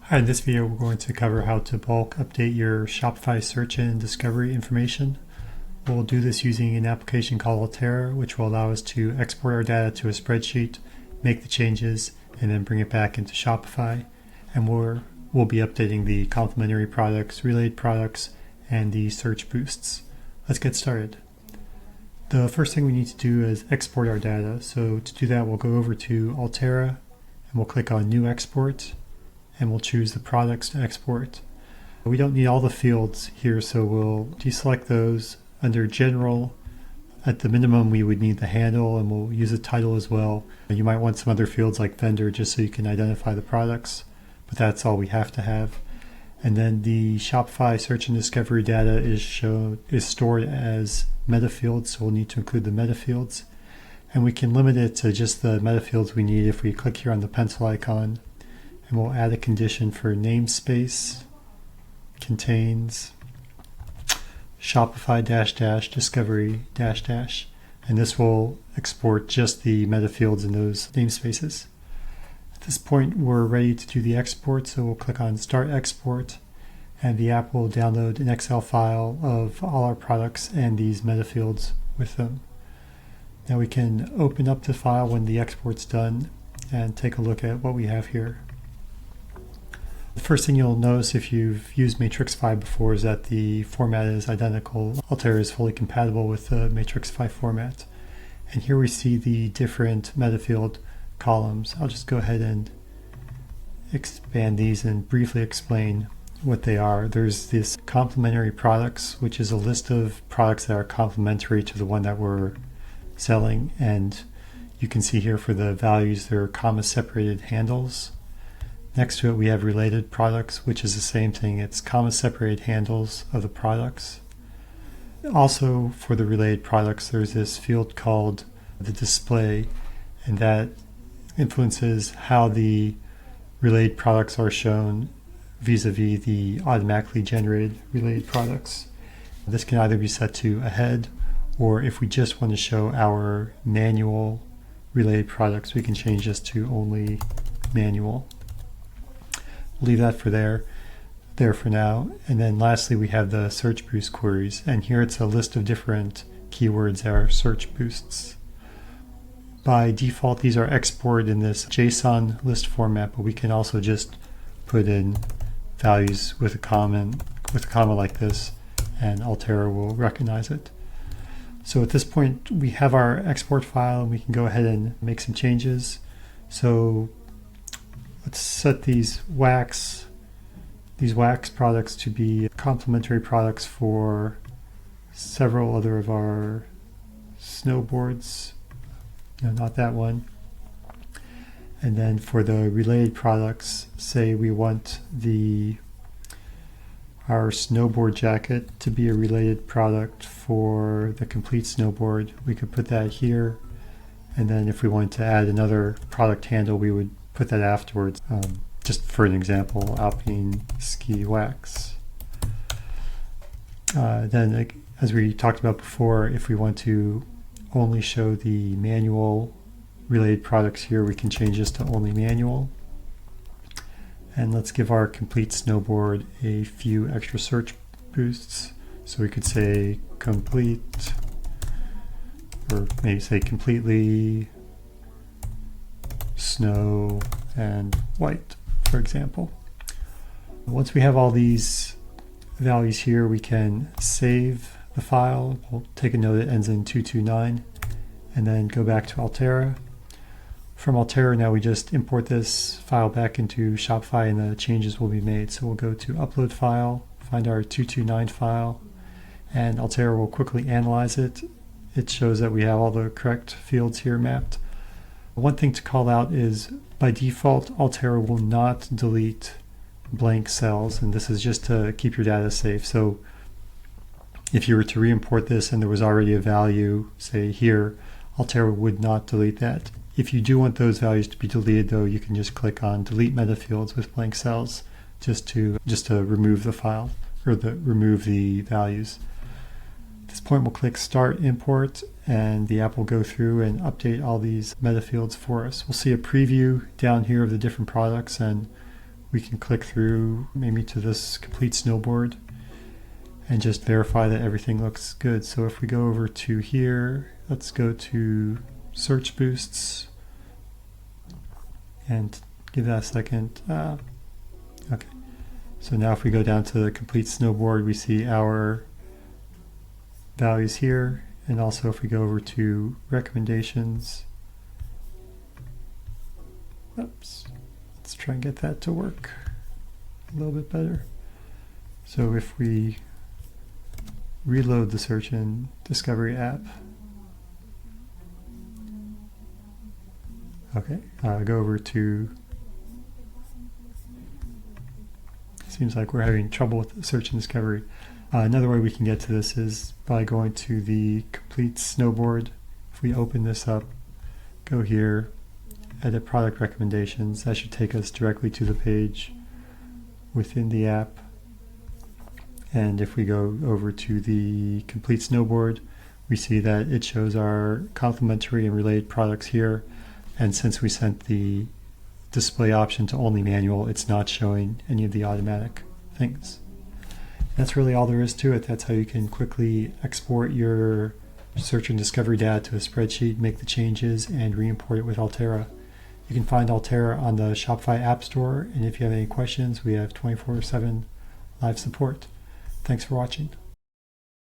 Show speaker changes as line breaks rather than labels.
Hi, in this video we're going to cover how to bulk update your Shopify search and discovery information. We'll do this using an application called Altera, which will allow us to export our data to a spreadsheet, make the changes, and then bring it back into Shopify. And we'll be updating the complementary products, related products, and the search boosts. Let's get started. The first thing we need to do is export our data. So to do that, we'll go over to Altera and we'll click on New Export. And we'll choose the products to export. We don't need all the fields here, so we'll deselect those. Under General, at the minimum we would need the handle, and we'll use a title as well. You might want some other fields like vendor just so you can identify the products, but that's all we have to have. And then the Shopify search and discovery data is stored as metafields, so we'll need to include the metafields. And we can limit it to just the metafields we need if we click here on the pencil icon. And we'll add a condition for namespace contains Shopify -- discovery -- and this will export just the metafields in those namespaces. At this point we're ready to do the export, so we'll click on Start Export, and the app will download an Excel file of all our products and these metafields with them. Now we can open up the file when the export's done and take a look at what we have here. The first thing you'll notice if you've used Matrixify before is that the format is identical. Altera is fully compatible with the Matrixify format. And here we see the different metafield columns. I'll just go ahead and expand these and briefly explain what they are. There's this complementary products, which is a list of products that are complementary to the one that we're selling. And you can see here for the values, there are comma separated handles. Next to it we have related products, which is the same thing. It's comma separated handles of the products. Also for the related products there's this field called the display, and that influences how the related products are shown vis-a-vis the automatically generated related products. This can either be set to ahead, or if we just want to show our manual related products, we can change this to only manual. Leave that for there for now. And then lastly we have the search boost queries, and here it's a list of different keywords that are search boosts. By default these are exported in this JSON list format, but we can also just put in values with a comma like this, and Altera will recognize it. So at this point we have our export file and we can go ahead and make some changes. So let's set these wax products to be complementary products for several other of our snowboards. No, not that one. And then for the related products, say we want our snowboard jacket to be a related product for the complete snowboard. We could put that here, and then if we wanted to add another product handle, we would put that afterwards. Just for an example, Alpine ski wax. Then, as we talked about before, if we want to only show the manual related products here, we can change this to only manual. And let's give our complete snowboard a few extra search boosts. So we could say complete, or maybe say completely snow and white, for example. Once we have all these values here, we can save the file. We'll take a note it ends in 229, and then go back to Altera. From Altera now we just import this file back into Shopify and the changes will be made. So we'll go to Upload File, find our 229 file, and Altera will quickly analyze it. It shows that we have all the correct fields here mapped. One thing to call out is by default Altera will not delete blank cells, and this is just to keep your data safe. So if you were to re-import this and there was already a value, say here, Altera would not delete that. If you do want those values to be deleted though, you can just click on Delete Metafields with blank cells just to remove the file, or remove the values. At this point we'll click Start Import, and the app will go through and update all these metafields for us. We'll see a preview down here of the different products, and we can click through maybe to this complete snowboard and just verify that everything looks good. So if we go over to here, let's go to search boosts and give that a second. Okay. So now if we go down to the complete snowboard, we see our values here. And also if we go over to recommendations, oops, let's try and get that to work a little bit better. So if we reload the search and discovery app, okay, go over to, seems like we're having trouble with search and discovery. Another way we can get to this is by going to the complete snowboard. If we open this up, go here, edit product recommendations, that should take us directly to the page within the app. And if we go over to the complete snowboard, we see that it shows our complementary and related products here. And since we sent the display option to only manual, it's not showing any of the automatic things. That's really all there is to it. That's how you can quickly export your search and discovery data to a spreadsheet, make the changes, and re-import it with Altera. You can find Altera on the Shopify App Store, and if you have any questions, we have 24/7 live support. Thanks for watching.